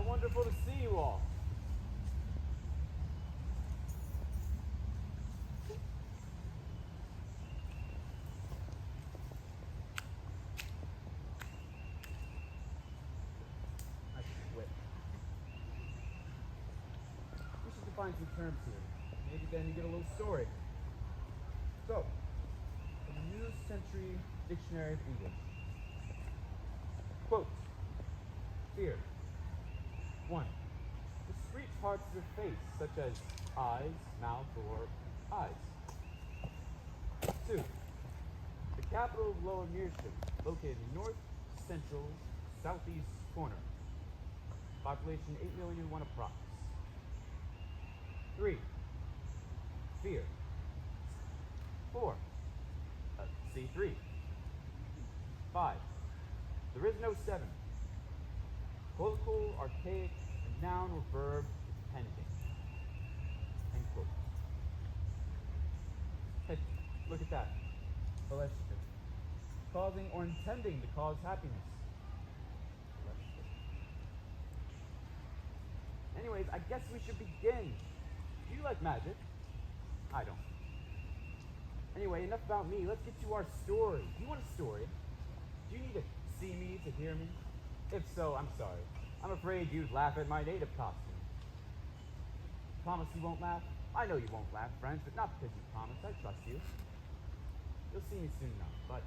How wonderful to see you all. I should quit. We should define some terms here. Maybe then you get a little story. So, from the New Century Dictionary of English. Quote, fear. 1. Discrete parts of the face, such as eyes, mouth, or eyes. 2. The capital of Lower Meersham, located in north, central, southeast corner. Population 8,000,001 approx. 3. Fear. 4. C3. 5. There is no 7. Colloquial, archaic, and noun or verb dependent. End quote. Hey, look at that. Relationship. Causing or intending to cause happiness. Relationship. Anyways, I guess we should begin. Do you like magic? I don't. Anyway, enough about me. Let's get to our story. Do you want a story? Do you need to see me to hear me? If so, I'm sorry. I'm afraid you'd laugh at my native costume. Promise you won't laugh? I know you won't laugh, friends, but not because you promised. I trust you. You'll see me soon enough, but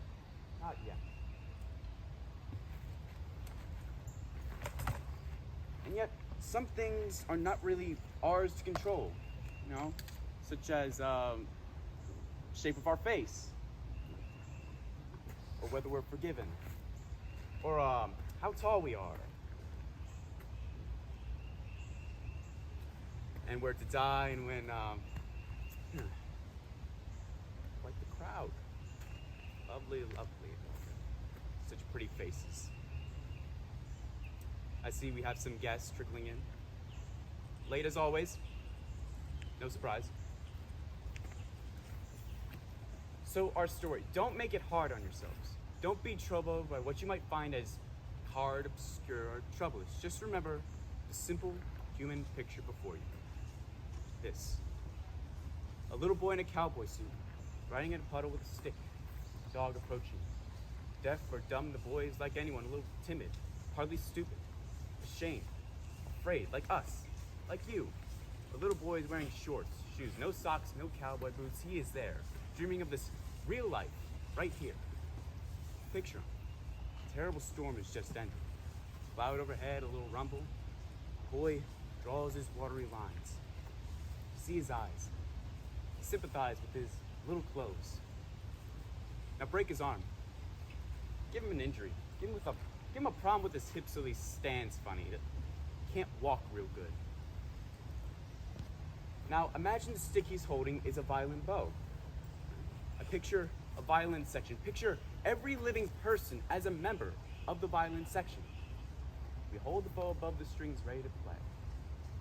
not yet. And yet, some things are not really ours to control, you know, such as shape of our face, or whether we're forgiven, or how tall we are, and where to die, and when quite the crowd. Lovely, lovely. Such pretty faces. I see we have some guests trickling in. Late as always. No surprise. So our story. Don't make it hard on yourselves. Don't be troubled by what you might find as hard, obscure, or troublous. Just remember the simple human picture before you. This. A little boy in a cowboy suit, riding in a puddle with a stick. Dog approaching. Deaf or dumb, the boy is like anyone, a little timid, hardly stupid, ashamed, afraid, like us, like you. The little boy is wearing shorts, shoes, no socks, no cowboy boots. He is there, dreaming of this real life, right here. Picture him. A terrible storm has just ended. Cloud overhead, a little rumble. The boy draws his watery lines. You see his eyes. You sympathize with his little clothes. Now break his arm. Give him an injury. Give him a problem with his hip so he stands funny. He can't walk real good. Now imagine the stick he's holding is a violin bow. I picture a violin section. Picture every living person as a member of the violin section. We hold the bow above the strings ready to play.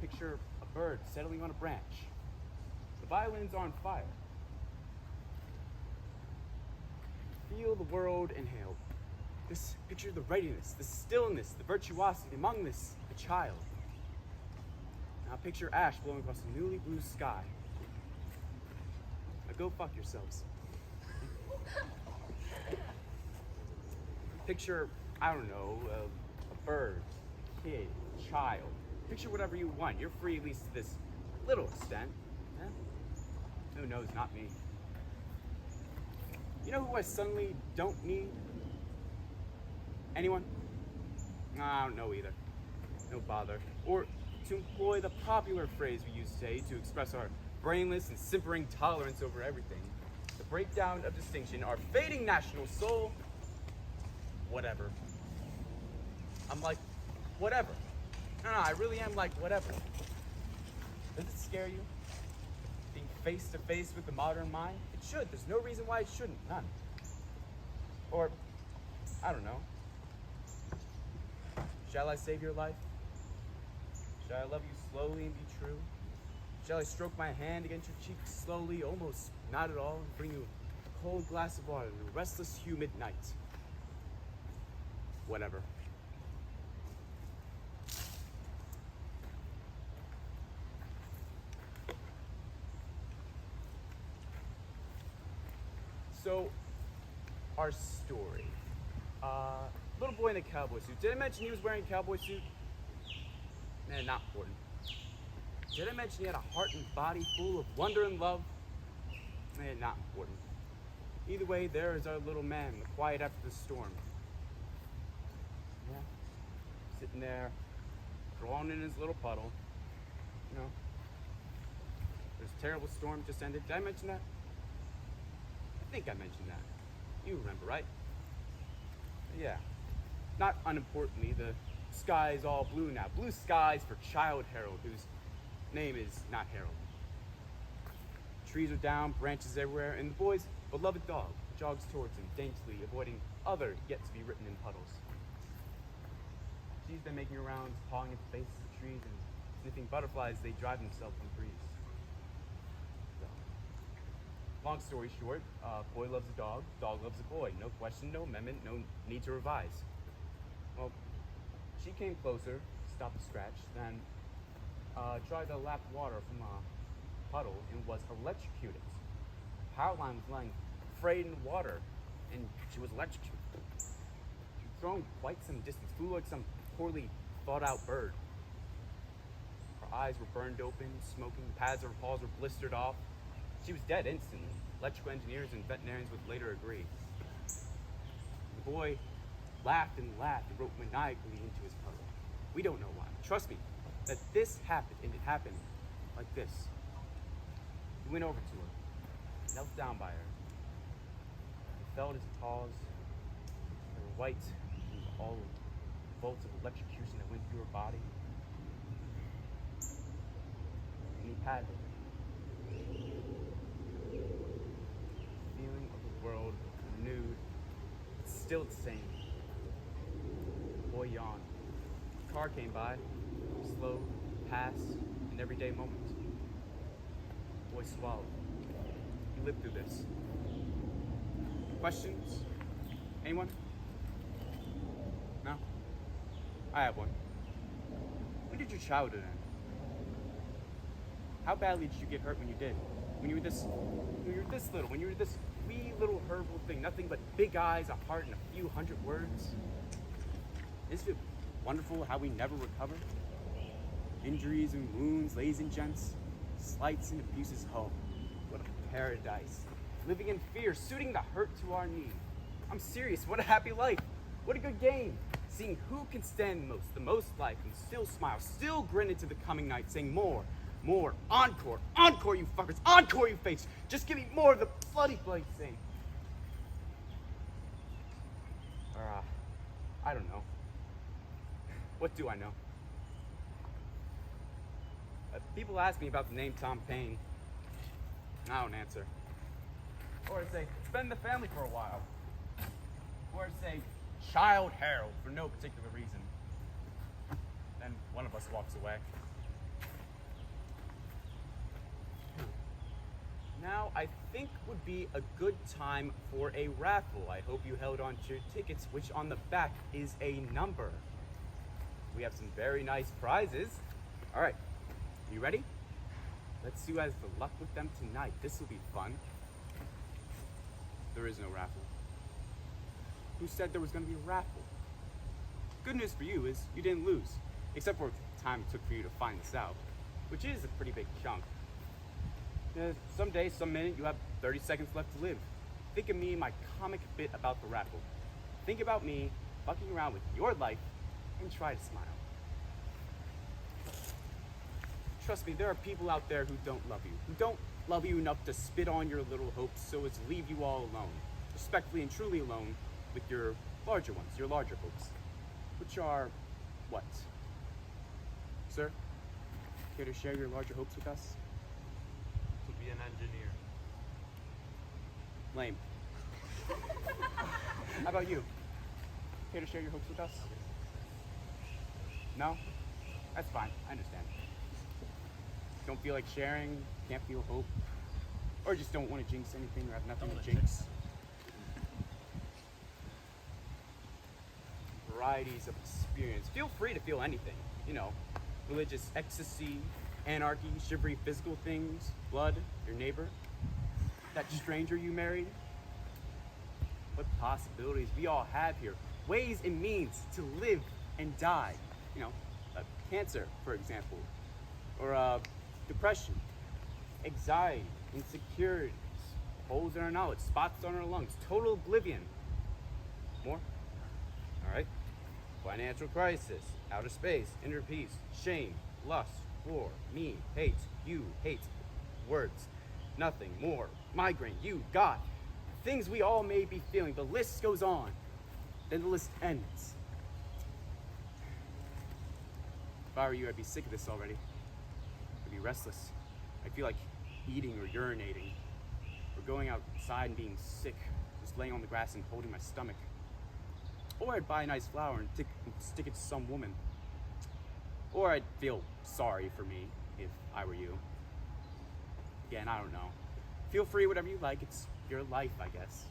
Picture a bird settling on a branch. The violins are on fire. Feel the world inhale. This picture the readiness, the stillness, the virtuosity among this, a child. Now picture ash blowing across a newly blue sky. Now go fuck yourselves. Picture, I don't know, a bird, kid, child. Picture whatever you want. You're free at least to this little extent. Eh? Who knows, not me. You know who I suddenly don't need? Anyone? I don't know either. No bother. Or to employ the popular phrase we use today to express our brainless and simpering tolerance over everything. The breakdown of distinction, our fading national soul. Whatever. I'm like, whatever. No, I really am like, whatever. Does it scare you? Being face to face with the modern mind? It should. There's no reason why it shouldn't. None. Or, I don't know. Shall I save your life? Shall I love you slowly and be true? Shall I stroke my hand against your cheek slowly, almost not at all, and bring you a cold glass of water in a restless, humid night? Whatever. So, our story. Little boy in a cowboy suit. Did I mention he was wearing a cowboy suit? Nah, not important. Did I mention he had a heart and body full of wonder and love? Not important. Either way, there is our little man, the quiet after the storm. Yeah, sitting there, drawn in his little puddle. You know, there's a terrible storm just ended. Did I mention that? I think I mentioned that. You remember, right? Yeah. Not unimportantly, the sky is all blue now. Blue skies for Child Harold, whose name is not Harold. Trees are down, branches everywhere, and the boy's beloved dog jogs towards him, daintily avoiding other yet-to-be-written in puddles. She's been making her rounds, pawing at the bases of trees and sniffing butterflies as they drive themselves in the breeze. So, long story short, boy loves a dog loves a boy. No question, no amendment, no need to revise. Well, she came closer, stopped to scratch, then tried to lap water from a puddle and was electrocuted. Power line was lying frayed in water, and she was electrocuted. She was thrown quite some distance, flew like some poorly thought out bird. Her eyes were burned open, smoking, pads of her paws were blistered off. She was dead instantly. Electrical engineers and veterinarians would later agree. The boy laughed and wrote maniacally into his puddle. We don't know why. Trust me, that this happened, and it happened like this. He went over to her, knelt down by her. He felt his paws. They were white from all the bolts of electrocution that went through her body. And he patted her. The feeling of the world renewed, but still the same. The boy yawned. A car came by, slow, passed, an everyday moment. The boy swallowed. He lived through this. Questions? Anyone? No? I have one. When did your childhood end? How badly did you get hurt when you did? When you were this little, when you were this wee little herbal thing, nothing but big eyes, a heart, and a few hundred words? Isn't it wonderful how we never recover? Injuries and wounds, ladies and gents, slights and abuses home. What a paradise. Living in fear, suiting the hurt to our need. I'm serious, what a happy life. What a good game. Seeing who can stand the most life, and still smile, still grin into the coming night, saying more, encore, encore you fuckers, encore you fakes. Just give me more of the bloody thing. Or, I don't know. What do I know? People ask me about the name Thom Paine. I don't answer. Or say, it's been in the family for a while. Or say, Child Harold, for no particular reason. Then one of us walks away. Now, I think would be a good time for a raffle. I hope you held on to your tickets, which on the back is a number. We have some very nice prizes. All right, you ready? Let's see who has the luck with them tonight. This will be fun. There is no raffle. Who said there was going to be a raffle? Good news for you is you didn't lose, except for the time it took for you to find this out, which is a pretty big chunk. Some day, some minute, you have 30 seconds left to live. Think of me in my comic bit about the raffle. Think about me fucking around with your life and try to smile. Trust me, there are people out there who don't love you, who don't love you enough to spit on your little hopes so as to leave you all alone, respectfully and truly alone with your larger ones, your larger hopes, which are what? Sir, care to share your larger hopes with us? To be an engineer. Lame. How about you? Care to share your hopes with us? No? That's fine, I understand. Don't feel like sharing, can't feel hope, or just don't want to jinx anything or have nothing to jinx. Varieties of experience. Feel free to feel anything, you know, religious ecstasy, anarchy, shivery physical things, blood, your neighbor, that stranger you married, what possibilities we all have here, ways and means to live and die. Cancer, for example, or depression, anxiety, insecurities, holes in our knowledge, spots on our lungs, total oblivion. More? All right. Financial crisis, outer space, inner peace, shame, lust, war, me, hate, you, hate, words, nothing, more, migraine, you, God. Things we all may be feeling. The list goes on. Then the list ends. If I were you, I'd be sick of this already. I'd be restless. I'd feel like eating or urinating, or going outside and being sick, just laying on the grass and holding my stomach. Or I'd buy a nice flower and stick it to some woman. Or I'd feel sorry for me if I were you. Again, I don't know. Feel free, whatever you like. It's your life, I guess.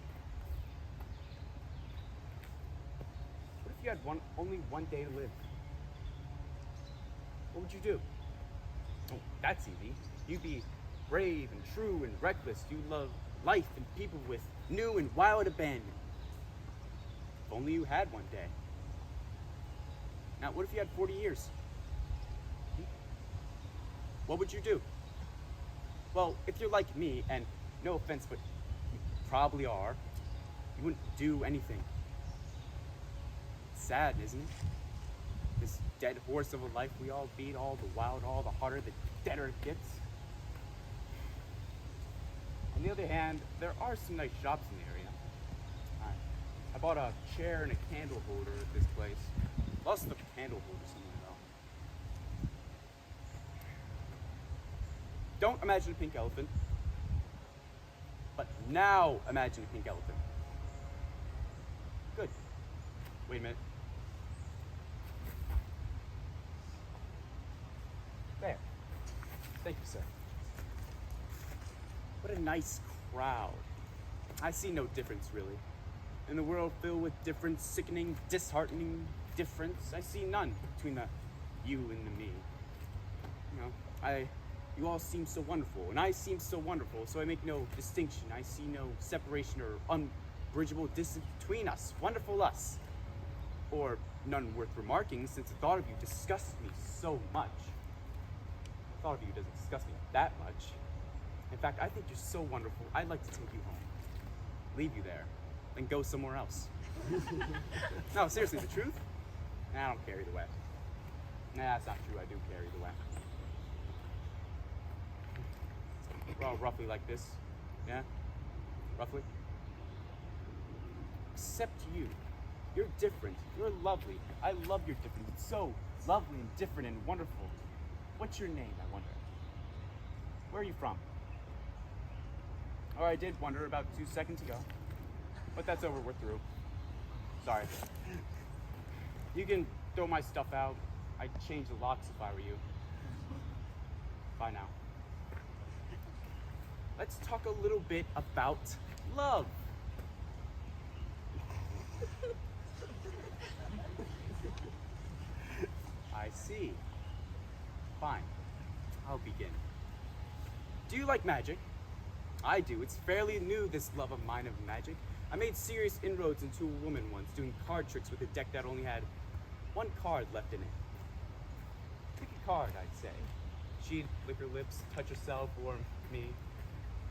What if you had only one day to live? What would you do? Oh, that's easy. You'd be brave and true and reckless. You love life and people with new and wild abandon. If only you had one day. Now, what if you had 40 years? What would you do? Well, if you're like me, and no offense, but you probably are, you wouldn't do anything. It's sad, isn't it? This dead horse of a life we all beat, all the while, all the harder, the deader it gets. On the other hand, there are some nice shops in the area. I bought a chair and a candle holder at this place. Lost the candle holder somewhere though. Don't imagine a pink elephant. But now imagine a pink elephant. Good. Wait a minute. There. Thank you, sir. What a nice crowd. I see no difference, really. In a world filled with difference, sickening, disheartening difference, I see none between the you and the me. You all seem so wonderful, and I seem so wonderful, so I make no distinction. I see no separation or unbridgeable distance between us. Wonderful us. Or none worth remarking, since the thought of you disgusts me so much. The thought of you doesn't disgust me that much. In fact, I think you're so wonderful, I'd like to take you home. Leave you there, and go somewhere else. No, seriously, the truth? Nah, I don't care either way. Nah, that's not true, I do care either way. We're all roughly like this, yeah? Roughly? Except you. You're different. You're lovely. I love your difference. It's so lovely and different and wonderful. What's your name, I wonder? Where are you from? Oh, I did wonder about 2 seconds ago. But that's over, we're through. Sorry. You can throw my stuff out. I'd change the locks if I were you. Bye now. Let's talk a little bit about love. I see. Fine. I'll begin. Do you like magic? I do. It's fairly new, this love of mine of magic. I made serious inroads into a woman once, doing card tricks with a deck that only had one card left in it. Pick a card, I'd say. She'd lick her lips, touch herself, or me.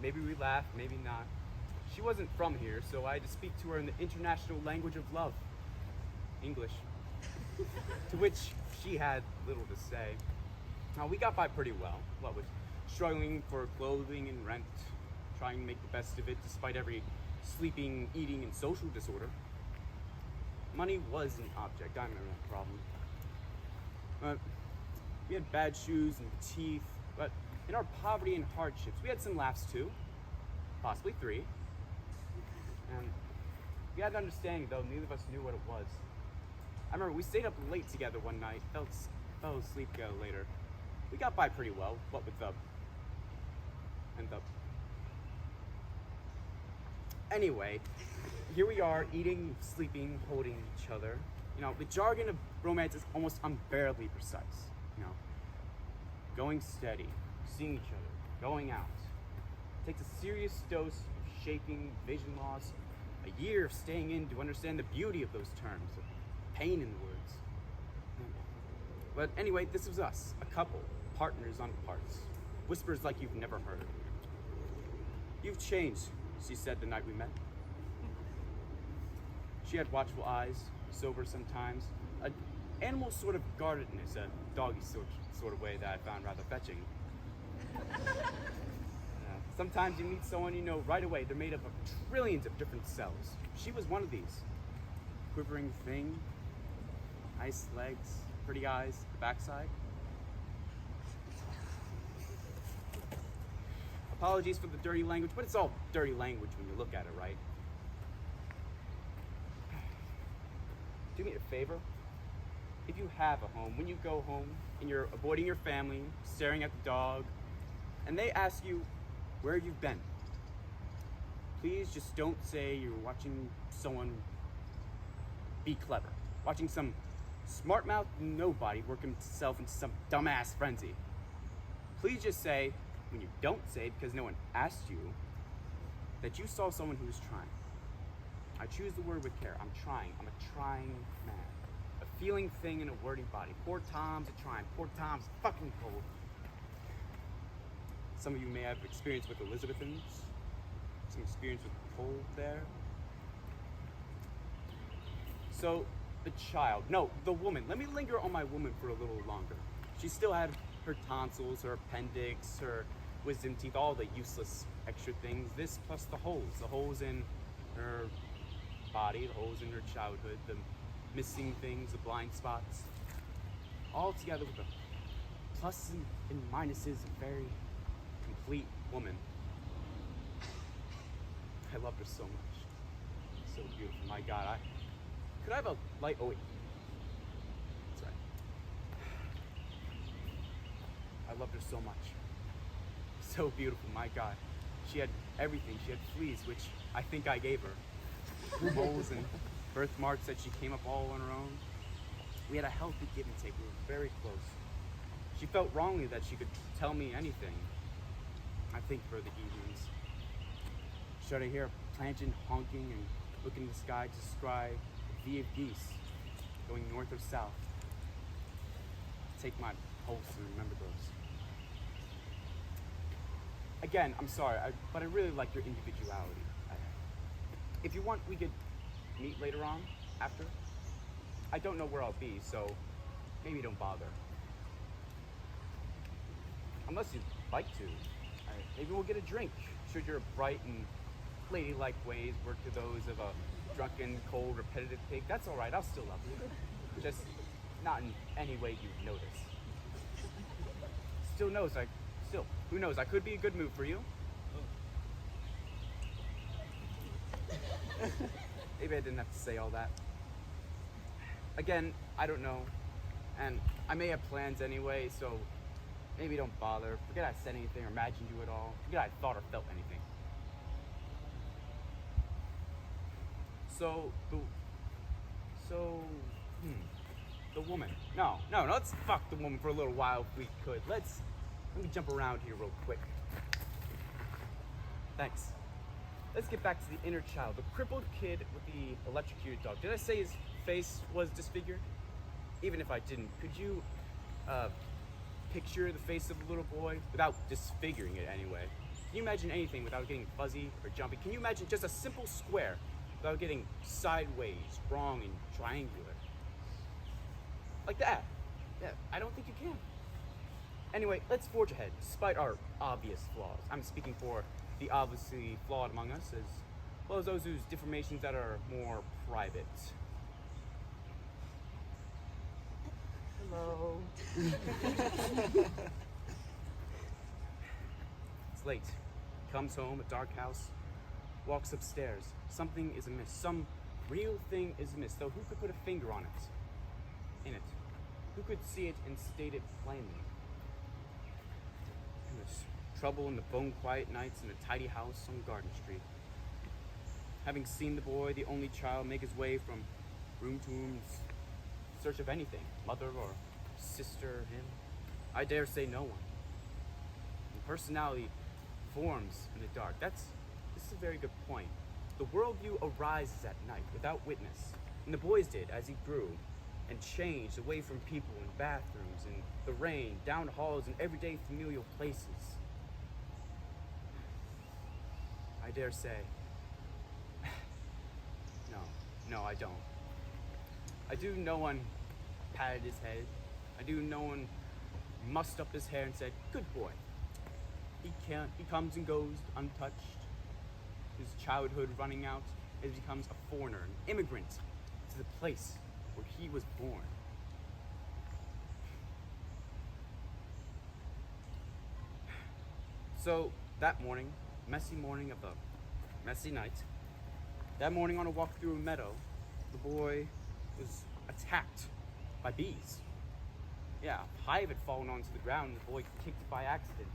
Maybe we laugh, maybe not. She wasn't from here, so I had to speak to her in the international language of love, English. To which she had little to say. Now, we got by pretty well, what with struggling for clothing and rent, trying to make the best of it despite every sleeping, eating, and social disorder. Money was an object, I remember that problem. We had bad shoes and teeth, but in our poverty and hardships, we had some laughs too, possibly 3. And we had an understanding, though neither of us knew what it was. I remember we stayed up late together one night, fell asleep together later. We got by pretty well, what with the... Anyway, here we are, eating, sleeping, holding each other. The jargon of romance is almost unbearably precise, Going steady, seeing each other, going out. It takes a serious dose of shaping vision loss, A year of staying in to understand the beauty of those terms, of pain in the words. But anyway, this was us, a couple, partners on parts, whispers like you've never heard. You've changed, she said the night we met. She had watchful eyes, sober sometimes, an animal sort of guardedness, a doggy sort of way that I found rather fetching. Sometimes you meet someone you know right away they're made up of trillions of different cells. She was one of these. Quivering thing, nice legs, pretty eyes, the backside. Apologies for the dirty language, but it's all dirty language when you look at it, right? Do me a favor. If you have a home, when you go home and you're avoiding your family, staring at the dog, and they ask you where you've been, please just don't say you're watching someone be clever, watching some smart-mouthed nobody work himself into some dumbass frenzy. Please just say, when you don't say because no one asked you, that you saw someone who was trying. I choose the word with care. I'm trying. I'm a trying man. A feeling thing in a wordy body. Poor Tom's a trying. Poor Tom's fucking cold. Some of you may have experience with Elizabethans. Some experience with cold there. So, the child. No, the woman. Let me linger on my woman for a little longer. She still had her tonsils, her appendix, her wisdom teeth, all the useless extra things. This plus the holes in her body, the holes in her childhood, the missing things, the blind spots. All together with the pluses and minuses, a very complete woman. I loved her so much. So beautiful. My God, could I have a light? Oh wait. That's right. I loved her so much. So beautiful, my God. She had everything. She had fleas, which I think I gave her. Moles and birthmarks that she came up all on her own. We had a healthy give and take. We were very close. She felt wrongly that she could tell me anything. I think for the evenings. Should I hear a plantain honking and look in the sky to descry a V of geese going north or south? Take my pulse and remember those. Again, I'm sorry, but I really like your individuality. If you want, we could meet later on, after. I don't know where I'll be, so maybe don't bother. Unless you'd like to. Maybe we'll get a drink, should your bright and ladylike ways work to those of a drunken, cold, repetitive pig. That's all right, I'll still love you. Just not in any way you'd notice. Who knows, I could be a good move for you. Maybe I didn't have to say all that. Again, I don't know. And I may have plans anyway, so maybe don't bother. Forget I said anything or imagined you at all. Forget I thought or felt anything. The woman. No, let's fuck the woman for a little while if we could. Let me jump around here real quick. Thanks. Let's get back to the inner child, the crippled kid with the electrocuted dog. Did I say his face was disfigured? Even if I didn't, could you picture the face of the little boy without disfiguring it anyway? Can you imagine anything without getting fuzzy or jumpy? Can you imagine just a simple square without getting sideways, wrong, and triangular? Like that. Yeah, I don't think you can. Anyway, let's forge ahead, despite our obvious flaws. I'm speaking for the obviously flawed among us, as well as those whose deformations that are more private. Hello. It's late. Comes home, a dark house, walks upstairs. Something is amiss. Some real thing is amiss, though who could put a finger on it? In it. Who could see it and state it plainly? And there's trouble in the bone-quiet nights in a tidy house on Garden Street. Having seen the boy, the only child, make his way from room to room in search of anything, mother or sister, him, I dare say no one. And personality forms in the dark. This is a very good point. The worldview arises at night without witness, and the boys did as he grew and changed away from people in bathrooms, in the rain, down halls, and everyday familial places. I dare say, no, I don't. I do no one patted his head. I do no one mussed up his hair and said, good boy. He comes and goes untouched. His childhood running out as he becomes a foreigner, an immigrant to the place where he was born. So that morning, messy morning of a messy night, that morning on a walk through a meadow, the boy was attacked by bees. Yeah, a hive had fallen onto the ground and the boy kicked it by accident.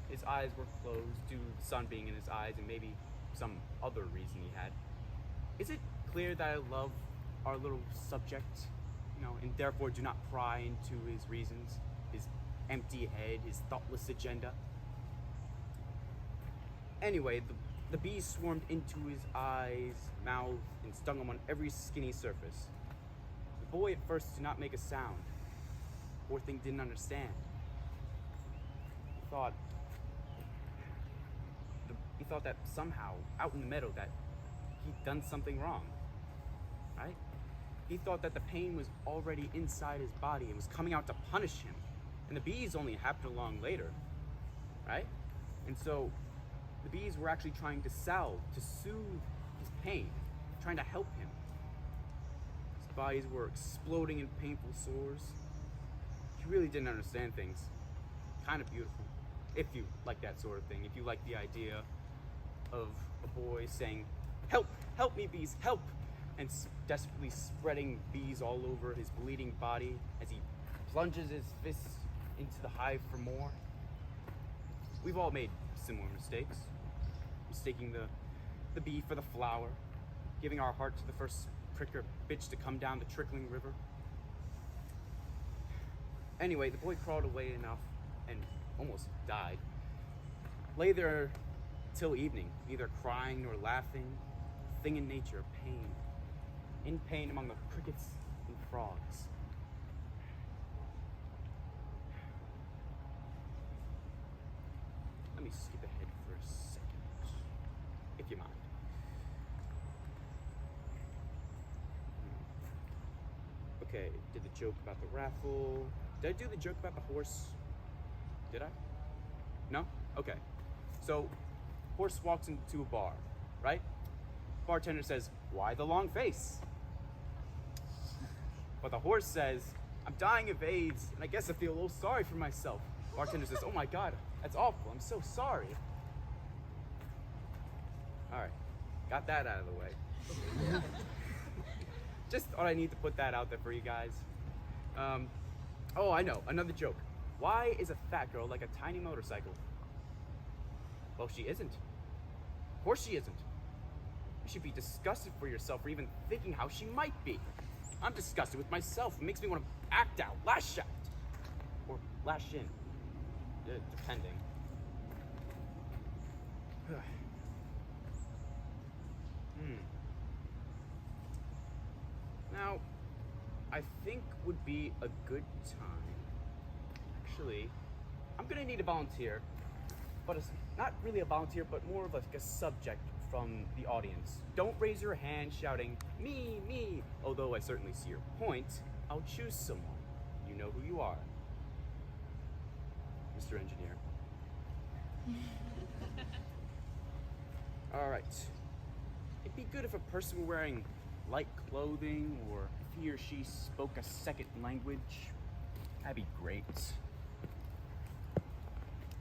His eyes were closed due to the sun being in his eyes and maybe some other reason he had. Is it clear that I love our little subject, and therefore do not pry into his reasons, his empty head, his thoughtless agenda? Anyway, the bees swarmed into his eyes, mouth, and stung him on every skinny surface. The boy at first did not make a sound. Poor thing didn't understand. He thought that somehow, out in the meadow, that he'd done something wrong, right? He thought that the pain was already inside his body and was coming out to punish him. And the bees only happened along later, right? And so the bees were actually trying to salve, to soothe his pain, trying to help him. His bodies were exploding in painful sores. He really didn't understand things. Kind of beautiful, if you like that sort of thing, if you like the idea of a boy saying, help, help me bees, help, and desperately spreading bees all over his bleeding body as he plunges his fists into the hive for more. We've all made similar mistakes, mistaking the bee for the flower, giving our heart to the first pricker bitch to come down the trickling river. Anyway, the boy crawled away enough and almost died. Lay there till evening, neither crying nor laughing, thing in nature, pain. In pain among the crickets and frogs. Let me skip ahead for a second, if you mind. Okay, did the joke about the raffle. Did I do the joke about the horse? Did I? No? Okay. So, horse walks into a bar, right? Bartender says, why the long face? But the horse says, I'm dying of AIDS, and I guess I feel a little sorry for myself. Bartender says, oh my God, that's awful, I'm so sorry. All right, got that out of the way. Just thought I need to put that out there for you guys. Oh, I know, another joke. Why is a fat girl like a tiny motorcycle? Well, she isn't. Of course she isn't. You should be disgusted for yourself for even thinking how she might be. I'm disgusted with myself. It makes me want to act out, lash out, or lash in, depending. Now, I think would be a good time. Actually, I'm gonna need a volunteer, but it's not really a volunteer, but more of like a subject from the audience. Don't raise your hand shouting, me, me. Although I certainly see your point, I'll choose someone. You know who you are. Mr. Engineer. All right. It'd be good if a person were wearing light clothing, or if he or she spoke a second language. That'd be great.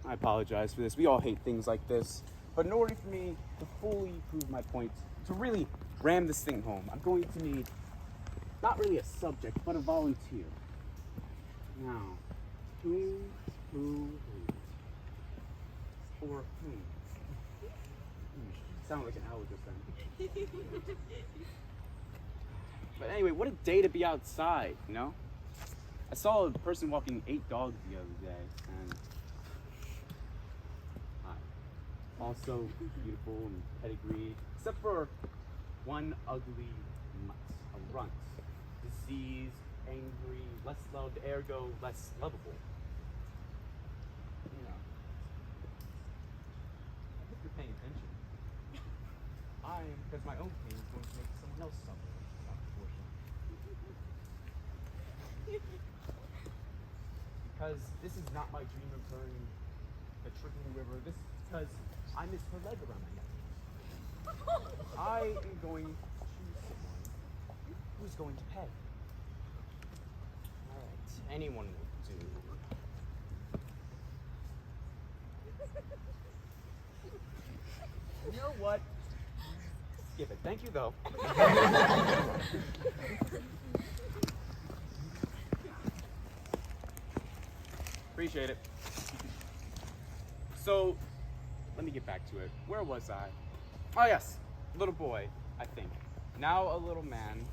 I apologize for this. We all hate things like this. But in order for me to fully prove my point, to really ram this thing home, I'm going to need not really a subject, but a volunteer. Now, who, or whom? Sound like an owl just then. But anyway, what a day to be outside, you know? I saw a person walking 8 dogs the other day, and Also beautiful and pedigreed, except for one ugly mutt, a runt. Diseased, angry, less loved, ergo less lovable. You know. I hope you're paying attention. Because my own pain is going to make someone else suffer. Because this is not my dream of her in the trickling river. This is because I miss her leg around my neck. I am going to choose someone who's going to pay. Alright, anyone will do. You know what? Skip it. Thank you, though. Appreciate it. So, let me get back to it. Where was I? Oh yes, little boy, I think. Now a little man.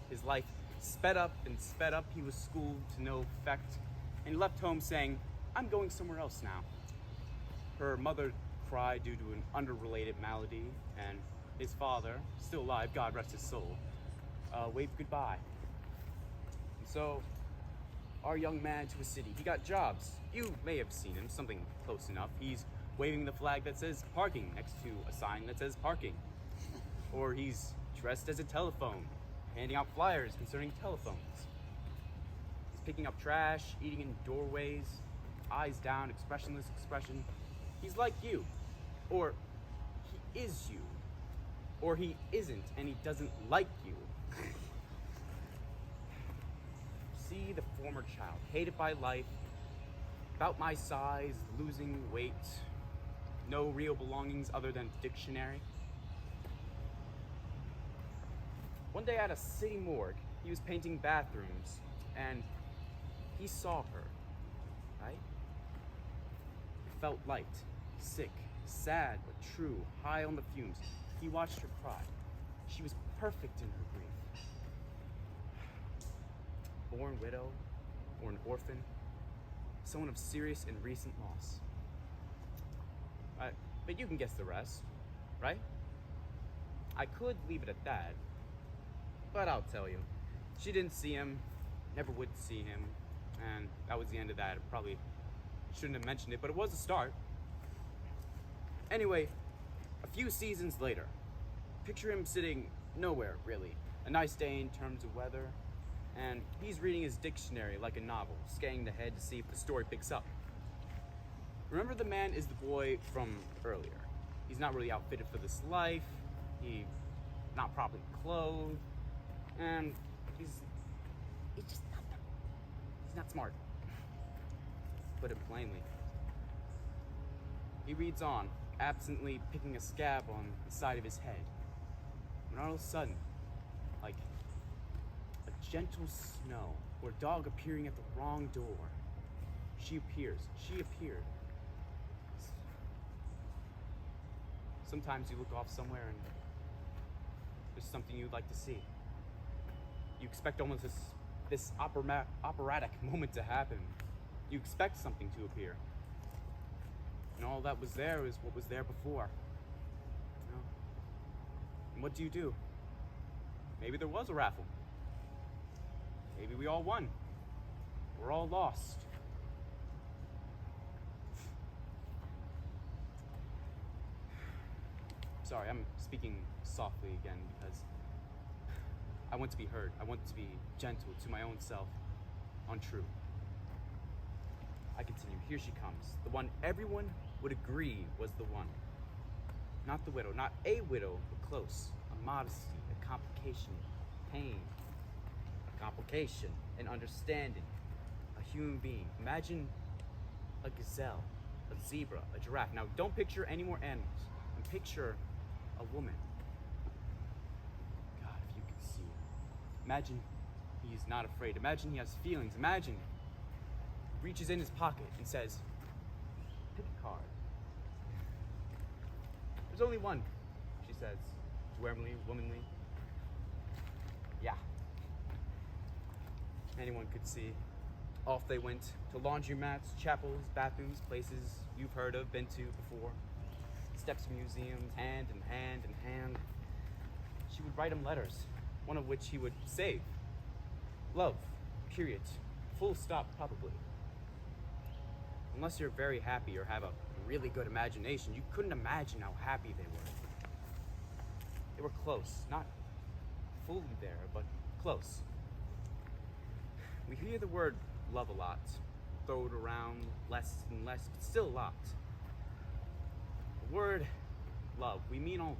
His life sped up and sped up. He was schooled to no effect. And he left home saying, I'm going somewhere else now. Her mother cried due to an unrelated malady, and his father, still alive, God rest his soul, waved goodbye. And so, our young man to a city. He got jobs. You may have seen him, something close enough. He's waving the flag that says parking next to a sign that says parking. Or he's dressed as a telephone, handing out flyers concerning telephones. He's picking up trash, eating in doorways, eyes down, expressionless expression. He's like you. Or he is you. Or he isn't, and he doesn't like you. See the former child, hated by life, about my size, losing weight, no real belongings other than dictionary. One day at a city morgue, he was painting bathrooms, and he saw her, right? He felt light, sick, sad but true, high on the fumes. He watched her cry. She was perfect in her grief. Born widow, or an orphan, someone of serious and recent loss. But you can guess the rest, right? I could leave it at that, but I'll tell you. She didn't see him, never would see him, and that was the end of that. I probably shouldn't have mentioned it, but it was a start. Anyway, a few seasons later, picture him sitting nowhere, really. A nice day in terms of weather, and he's reading his dictionary like a novel, scanning the head to see if the story picks up. Remember, the man is the boy from earlier. He's not really outfitted for this life, he's not properly clothed, and he's just he's not smart. Put it plainly. He reads on, absently picking a scab on the side of his head, when all of a sudden, like a gentle snow or a dog appearing at the wrong door, she appeared. Sometimes you look off somewhere and there's something you'd like to see. You expect almost this operatic moment to happen. You expect something to appear. And all that was there is what was there before. You know? And what do? Maybe there was a raffle. Maybe we all won. We're all lost. Sorry, I'm speaking softly again because I want to be heard. I want to be gentle to my own self, untrue. I continue. Here she comes. The one everyone would agree was the one. Not the widow, not a widow, but close. A modesty, a complication, pain, a complication, an understanding, a human being. Imagine a gazelle, a zebra, a giraffe. Now, don't picture any more animals. And picture a woman. God, if you could see it. Imagine he's not afraid. Imagine he has feelings. Imagine he reaches in his pocket and says, pick a card. There's only one, she says, warmly, womanly. Yeah. Anyone could see. Off they went to laundromats, chapels, bathrooms, places you've heard of, been to before. steps of museums, hand in hand in hand. She would write him letters, one of which he would save. Love, period. Full stop, probably. Unless you're very happy or have a really good imagination, you couldn't imagine how happy they were. They were close, not fully there, but close. We hear the word love a lot, throw it around less and less, but still a lot. The word love, we mean all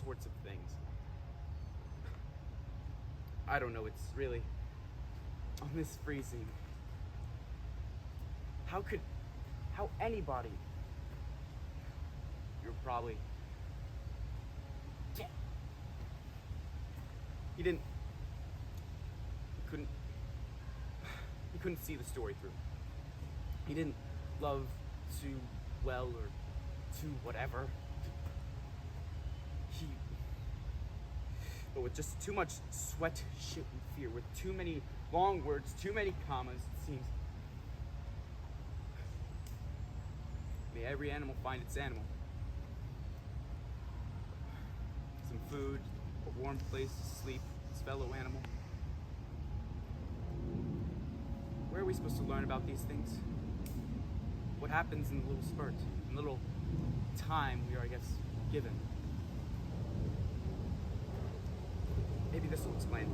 sorts of things. I don't know, it's really, on this freezing, how anybody, you're probably, he couldn't see the story through. He didn't love too well or too whatever. But with just too much sweat, shit, and fear, with too many long words, too many commas, it seems. May every animal find its animal. Some food, a warm place to sleep, its fellow animal. Where are we supposed to learn about these things? What happens in the little spurt, in the little time we are, I guess, given? Maybe this will explain.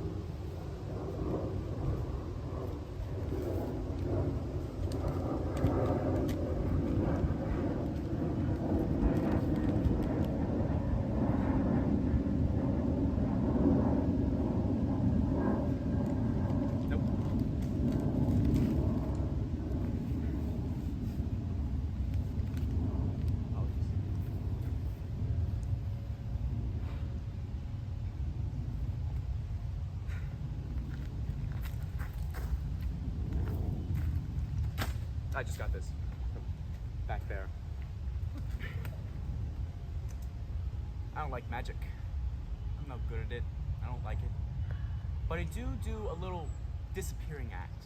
Nope. I just got this back there. I don't like magic. I'm not good at it. I don't like it. But I do a little disappearing act.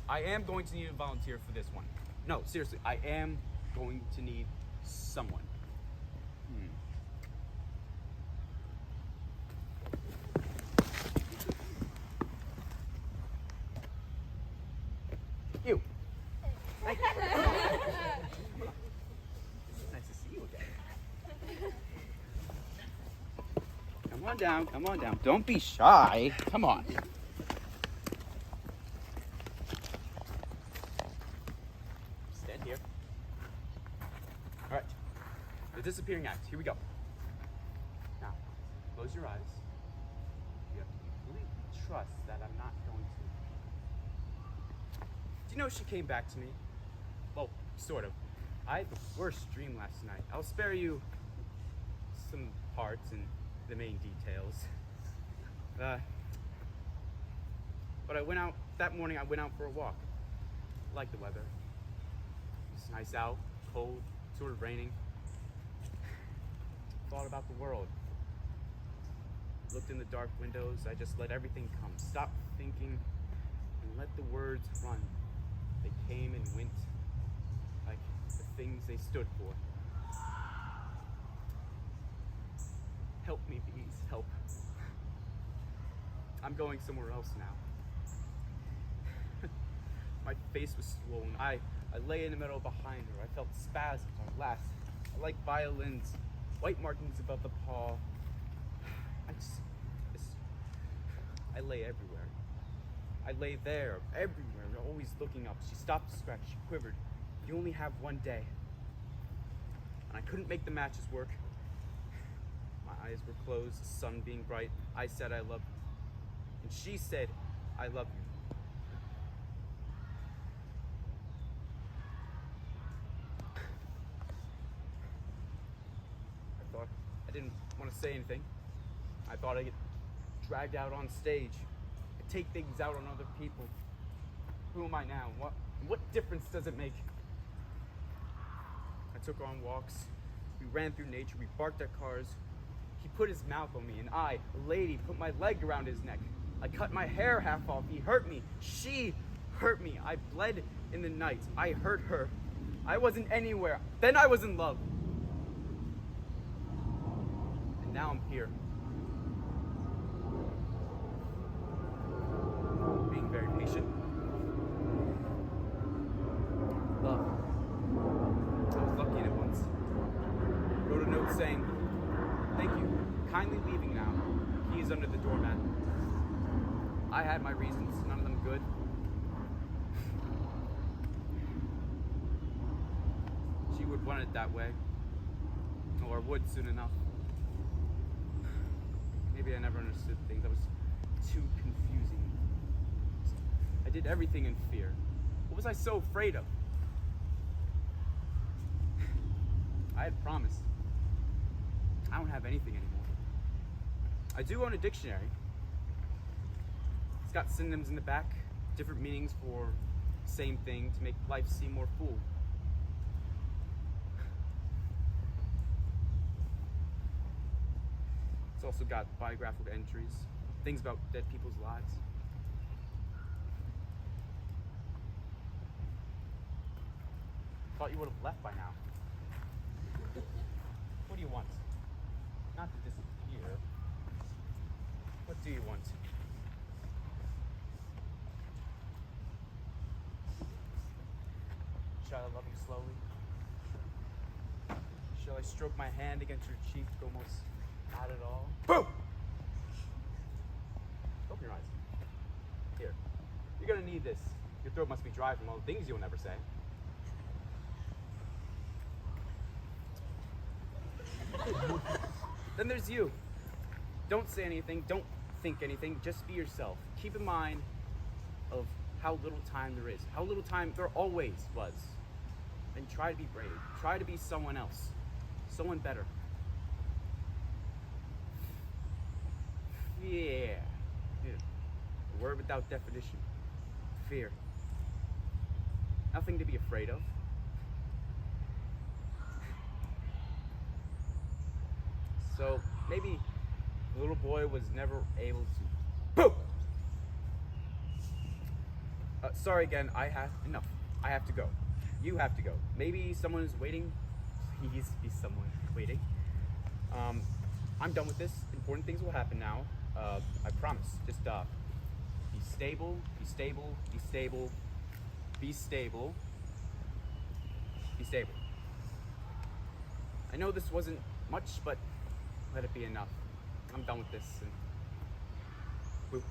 I am going to need a volunteer for this one. No, seriously, I am going to need someone. You. Thank you. Nice to see you again. Come on down. Don't be shy. Come on. Stand here. All right. The disappearing act. Here we go. Now, close your eyes. You have to completely trust that I'm not going to. Do you know she came back to me? Well, sort of. I had the worst dream last night. I'll spare you some parts and the main details. But that morning I went out for a walk. I liked the weather. It's nice out, cold, sort of raining. Thought about the world. Looked in the dark windows. I just let everything come. Stopped thinking and let the words run. They came and went like the things they stood for. Help me, bees, help. I'm going somewhere else now. My face was swollen. I lay in the middle behind her. I felt spasms on glass. I like violins, white markings above the paw. I lay everywhere. I lay there, everywhere, always looking up. She stopped to scratch, she quivered. You only have one day. And I couldn't make the matches work. My eyes were closed, the sun being bright. I said I love you. And she said, I love you. I didn't want to say anything. I thought I'd get dragged out on stage. I'd take things out on other people. Who am I now? What difference does it make? I took her on walks. We ran through nature. We barked at cars. He put his mouth on me, and I, a lady, put my leg around his neck. I cut my hair half off. He hurt me. She hurt me. I bled in the night. I hurt her. I wasn't anywhere. Then I was in love. And now I'm here. Being very patient. Love. I was lucky in it once. Wrote a note saying, "Thank you. Kindly leaving now. Keys under the doormat." I had my reasons, none of them good. She would want it that way. Or would soon enough. Maybe I never understood things. I was too confusing. I did everything in fear. What was I so afraid of? I had promised. I don't have anything anymore. I do own a dictionary. It's got synonyms in the back, different meanings for the same thing to make life seem more full. It's also got biographical entries, things about dead people's lives. Thought you would have left by now. What do you want? Not to disappear. What do you want? Shall I love you slowly? Shall I stroke my hand against your cheek, almost not at all? Boom! Open your eyes. Here. You're gonna need this. Your throat must be dry from all the things you'll never say. Then there's you. Don't say anything, don't think anything, just be yourself. Keep in mind of how little time there is, how little time there always was. And try to be brave. Try to be someone else, someone better. Yeah. A word without definition. Fear. Nothing to be afraid of. So maybe the little boy was never able to. Boom! Sorry again, enough. I have to go. You have to go. Maybe someone is waiting. Please be someone waiting. I'm done with this. Important things will happen now. I promise. Just be stable, be stable, be stable, be stable, be stable. I know this wasn't much, but let it be enough. I'm done with this. And woo.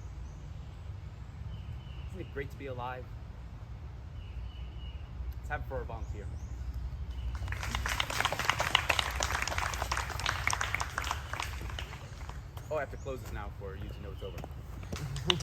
Isn't it great to be alive? Let's have it for a volunteer. Oh, I have to close this now for you to know it's over.